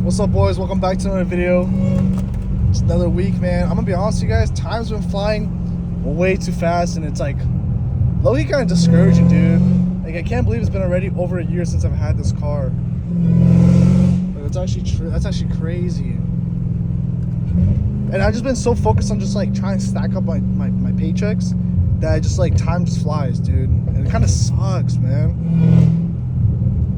What's up, boys? Welcome back to another video. It's another week, man. I'm gonna be honest with you guys, time's been flying way too fast, and it's like low-key kind of discouraging, dude. Like, I can't believe it's been already over a year since I've had this car. Like, that's actually crazy. And I've just been so focused on just like trying to stack up my paychecks that I just like time just flies, dude. And it kind of sucks, man.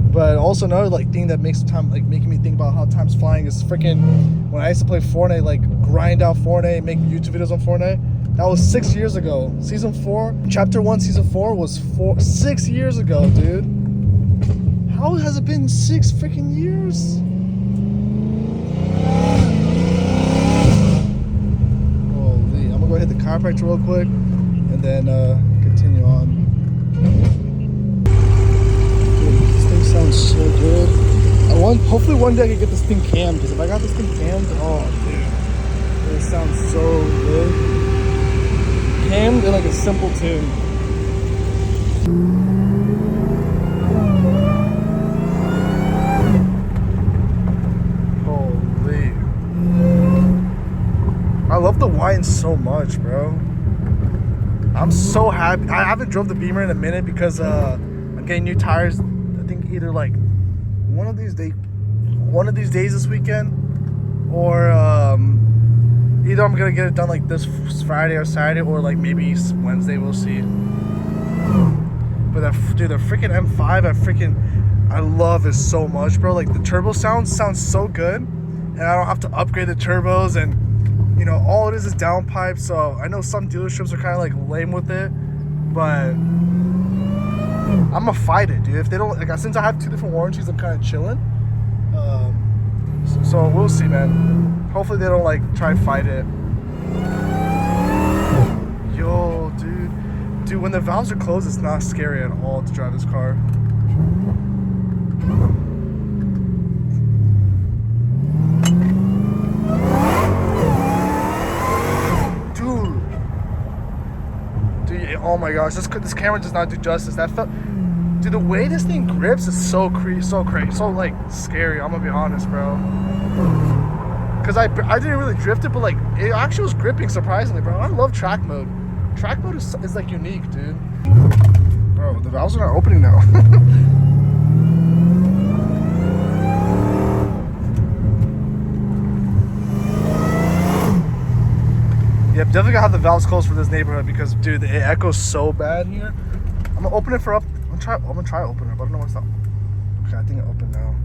But also another like thing that makes time like making me think about how time's flying is freaking when I used to play Fortnite, like grind out Fortnite, make YouTube videos on Fortnite. That was 6 years ago. Season 4, Chapter 1, Season 4 was 6 years ago, dude. How has it been 6 freaking years? Holy, I'm gonna go hit the chiropractor real quick and then continue on. Sounds so good. Hopefully one day I can get this thing cammed, because if I got this thing cammed, oh dude, it sounds so good. Cammed in like a simple tune. Holy. I love the whine so much, bro. I'm so happy. I haven't drove the Beamer in a minute because I'm getting new tires. I think either like one of these days this weekend, or either I'm gonna get it done like this Friday or Saturday, or like maybe Wednesday, we'll see. But dude, the freaking M5, I love it so much, bro. Like the turbo sounds so good, and I don't have to upgrade the turbos, and you know, all it is downpipe. So I know some dealerships are kind of like lame with it, but I'm gonna fight it, dude. If they don't, like, since I have 2 different warranties, I'm kind of chilling. So we'll see, man. Hopefully they don't like try and fight it. Yo, dude, when the valves are closed, it's not scary at all to drive this car. Dude, oh my gosh, this camera does not do justice. That felt. Dude, the way this thing grips is so crazy, so like scary. I'm gonna be honest, bro. Cause I didn't really drift it, but like it actually was gripping surprisingly, bro. I love track mode. Track mode is like unique, dude. Bro, the valves are not opening now. Yep, definitely gotta have the valves closed for this neighborhood because, dude, it echoes so bad here. I'm gonna open it for up. I'm gonna try to open it, but I don't know what's up. Okay, I think it opened now.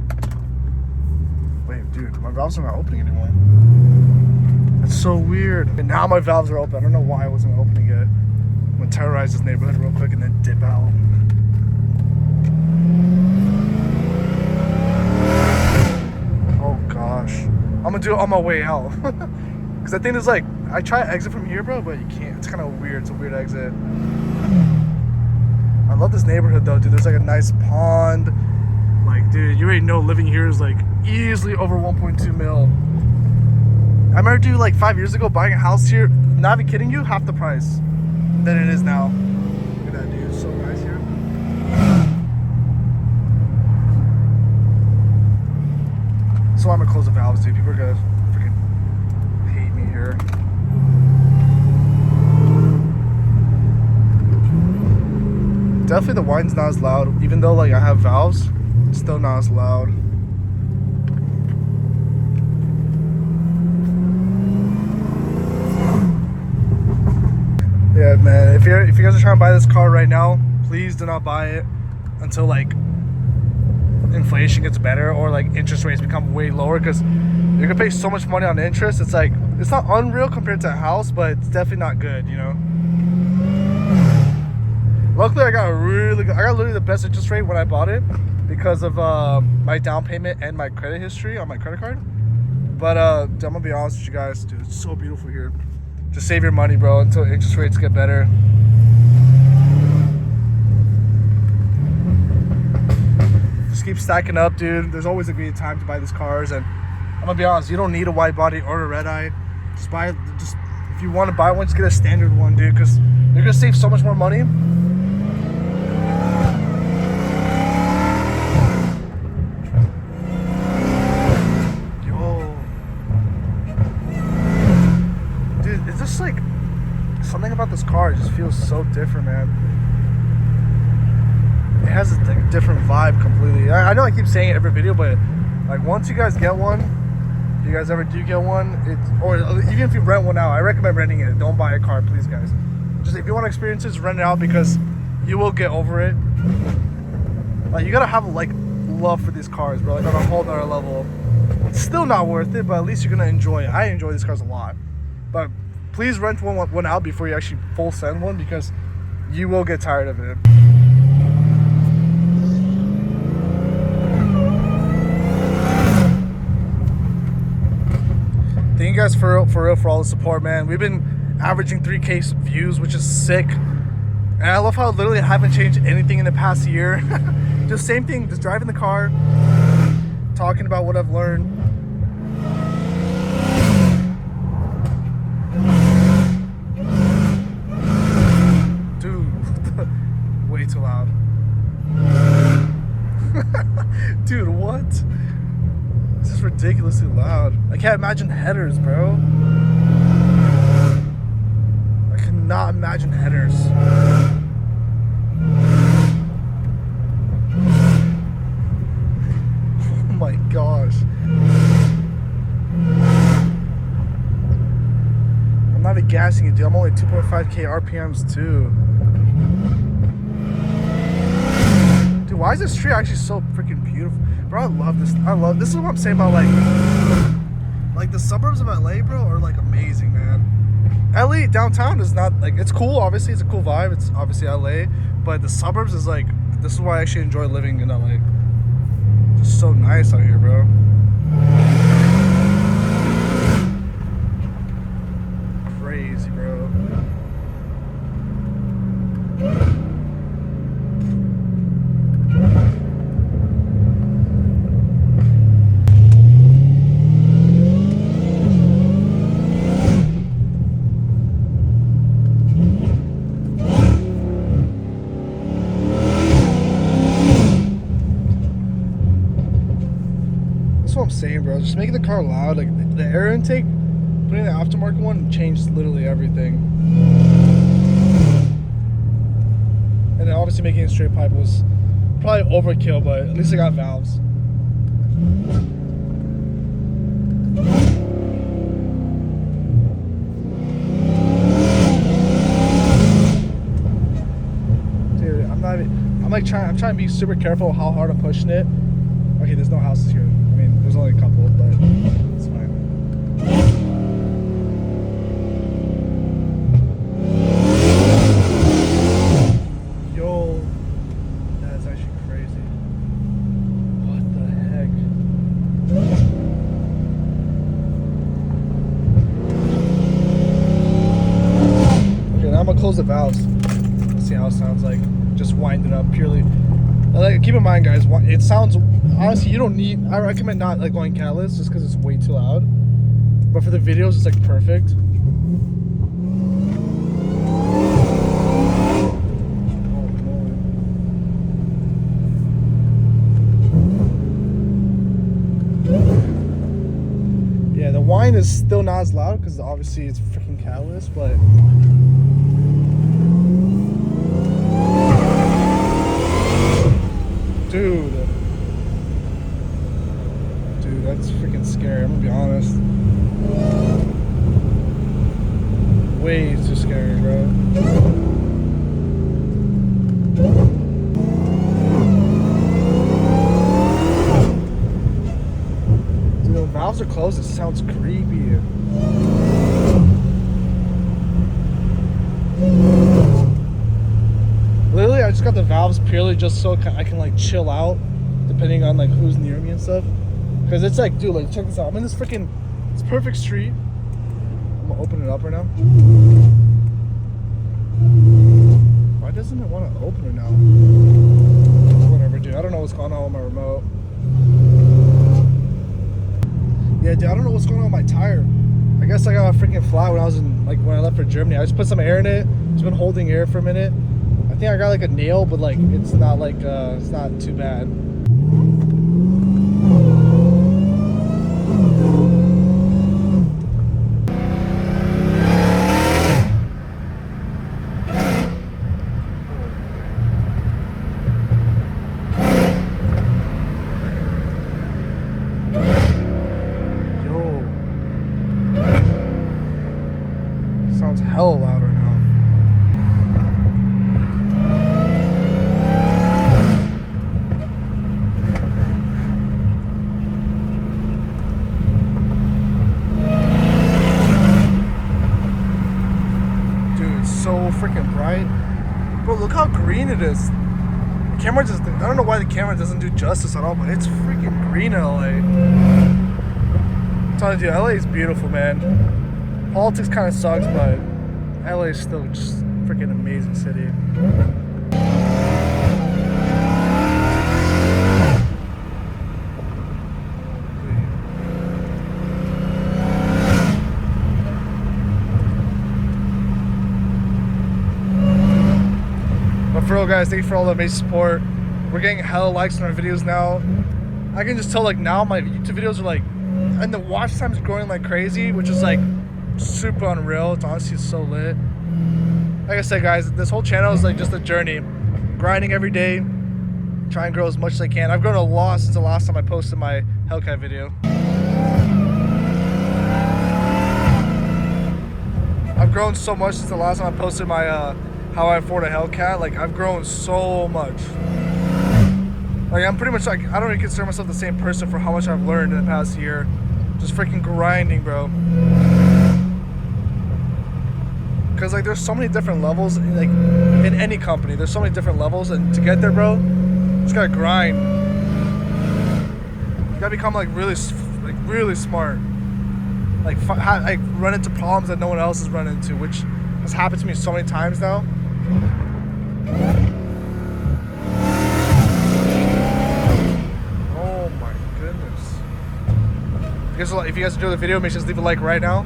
Wait, dude, my valves are not opening anymore. That's so weird. And now my valves are open. I don't know why I wasn't opening it. I'm gonna terrorize this neighborhood real quick and then dip out. Oh gosh. I'm gonna do it on my way out. Cause I think there's like, I try to exit from here, bro, but you can't. It's kind of weird. It's a weird exit. I love this neighborhood though, dude. There's like a nice pond. Like, dude, you already know living here is like easily over 1.2 mil. I remember, dude, like 5 years ago buying a house here, not even kidding you, half the price than it is now. Look at that, dude. It's so nice here. So I'm gonna close the valves, dude. People are gonna freaking hate me here. Definitely the whine's not as loud, even though like I have valves, it's still not as loud. Yeah, man, if you guys are trying to buy this car right now, please do not buy it until like inflation gets better or like interest rates become way lower, because you're gonna pay so much money on interest. It's like, it's not unreal compared to a house, but it's definitely not good, you know. Luckily, I got literally the best interest rate when I bought it because of my down payment and my credit history on my credit card. But I'm gonna be honest with you guys, dude, it's so beautiful here. Just save your money, bro, until interest rates get better. Just keep stacking up, dude. There's always a great time to buy these cars, and I'm gonna be honest, you don't need a wide body or a red eye. Just if you want to buy one, just get a standard one, dude, because you're gonna save so much more money. this car, it just feels so different, man. It has a different vibe completely. I know I keep saying it every video, but like once you guys get one, if you guys ever do get one, or even if you rent one out, I recommend renting it. Don't buy a car, please, guys. Just if you want to experience this, rent it out, because you will get over it. Like, you gotta have like love for these cars, bro, like on a whole nother level. It's still not worth it, but at least you're gonna enjoy it. I enjoy these cars a lot, but please rent one out before you actually full send one, because you will get tired of it. Thank you guys for real for all the support, man. We've been averaging 3K views, which is sick. And I love how literally I haven't changed anything in the past year. Just same thing, just driving the car, talking about what I've learned. Dude, way too loud. Dude, what? This is ridiculously loud. I can't imagine headers, bro. I cannot imagine headers. Oh my gosh. I'm not even gassing it, dude. I'm only 2.5K RPMs too. Dude, why is this tree actually so freaking beautiful? Bro, I love this. This is what I'm saying about like the suburbs of LA, bro, are like amazing, man. LA downtown is not like, it's cool, obviously, it's a cool vibe. It's obviously LA, but the suburbs is like, this is why I actually enjoy living in LA. It's just so nice out here, bro. Crazy, bro. That's what I'm saying, bro. Just making the car loud. Like the air intake, putting the aftermarket one changed literally everything. And then obviously making it straight pipe was probably overkill, but at least I got valves. Dude, I'm trying to be super careful how hard I'm pushing it. Okay, there's no houses here. I mean, there's only a couple, but it's fine. Yo, that's actually crazy. What the heck? Okay, now I'm gonna close the valves. Let's see how it sounds like. Just wind it up purely. Like, keep in mind, guys, it sounds, honestly, you don't need, I recommend not like going Catless just because it's way too loud, but for the videos it's like perfect. Yeah, the whine is still not as loud because obviously it's freaking Catless, but Dude, that's freaking scary, I'm gonna be honest. Way too scary, bro. Dude, the valves are closed, it sounds creepy. Literally, I just got the valves purely just so I can like chill out, depending on like who's near me and stuff. Cause it's like, dude, like check this out. I'm in this freaking, it's perfect street. I'm gonna open it up right now. Why doesn't it want to open it now? Whatever, dude. I don't know what's going on with my remote. Yeah, dude, I don't know what's going on with my tire. I guess I got a freaking flat when I was in, like when I left for Germany. I just put some air in it. It's been holding air for a minute. I think I got like a nail, but like it's not like it's not too bad. hella loud right now. So freaking bright, bro. Look how green it is. The camera just, I don't know why the camera doesn't do justice at all, but it's freaking green in LA. I'm telling you, LA is beautiful, man. Politics kind of sucks, but LA is still just freaking amazing city. For real, guys, thank you for all the amazing support. We're getting hella likes on our videos now. I can just tell, like, now my YouTube videos are like, and the watch time is growing like crazy, which is like super unreal. It's honestly so lit. Like I said, guys, this whole channel is like just a journey, grinding every day, try and grow as much as I can. I've grown a lot since the last time I posted my Hellcat video. I've grown so much since the last time I posted my how I afford a Hellcat. Like, I've grown so much. Like, I'm pretty much like, I don't even consider myself the same person for how much I've learned in the past year. Just freaking grinding, bro. Because, like, there's so many different levels, like, in any company. There's so many different levels, and to get there, bro, you just gotta grind. You gotta become, like, really smart. Like, run into problems that no one else has run into, which has happened to me so many times now. Oh my goodness. If you guys enjoy the video, make sure to leave a like right now.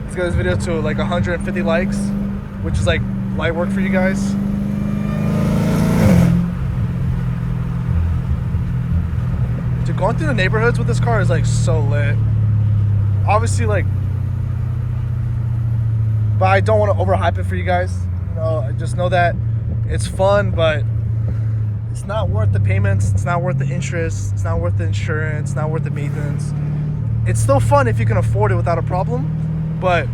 Let's get this video to like 150 likes, which is like light work for you guys. Dude, going through the neighborhoods with this car is like so lit. Obviously, like, but I don't want to overhype it for you guys. You know, I just know that it's fun, but it's not worth the payments. It's not worth the interest. It's not worth the insurance. It's not worth the maintenance. It's still fun if you can afford it without a problem. But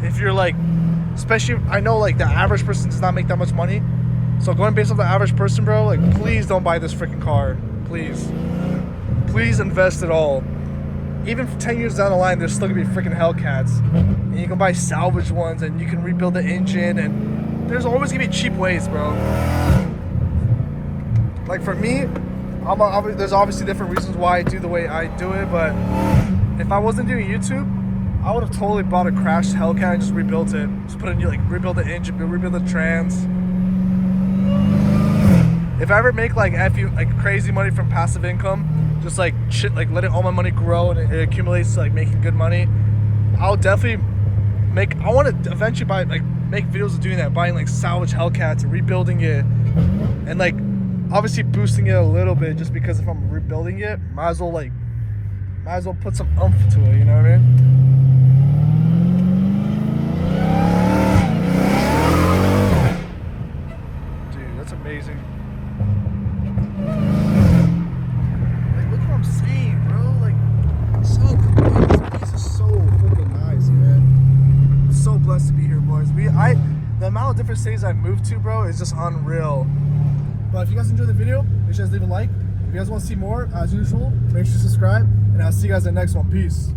if you're like, especially, I know like the average person does not make that much money. So going based on the average person, bro, like, please don't buy this freaking car. Please. Please invest it all. Even 10 years down the line, there's still gonna be freaking Hellcats, and you can buy salvage ones, and you can rebuild the engine, and there's always gonna be cheap ways, bro. Like for me, there's obviously different reasons why I do the way I do it, but if I wasn't doing YouTube, I would have totally bought a crashed Hellcat and just rebuilt it. Just put in, like, rebuild the engine, rebuild the trans. If I ever make like crazy money from passive income, just like shit, like letting all my money grow and it accumulates to like making good money, I'll definitely make, I want to eventually buy, like, make videos of doing that, buying like salvage Hellcats and rebuilding it, and like obviously boosting it a little bit, just because if I'm rebuilding it, might as well put some oomph to it, you know what I mean? Dude, that's amazing. Blessed to be here, boys. The amount of different cities I've moved to, bro, is just unreal. But if you guys enjoyed the video, make sure to leave a like. If you guys want to see more, as usual, make sure to subscribe, and I'll see you guys in the next one. Peace.